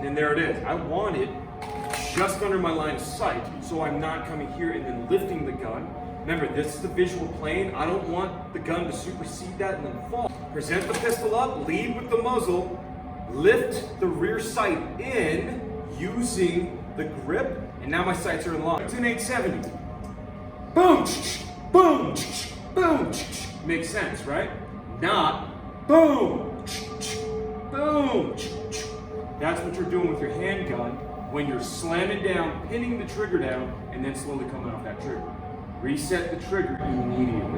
then there it is. I want it just under my line of sight, so I'm not coming here and then lifting the gun. Remember, this is the visual plane. I don't want the gun to supersede that and then fall. Present the pistol up, lead with the muzzle, lift the rear sight in using the grip, and now my sights are in line. It's an 870. Boom, boom, boom. Makes sense, right? Not boom, boom. That's what you're doing with your handgun when you're slamming down, pinning the trigger down, and then slowly coming off that trigger. Reset the trigger immediately.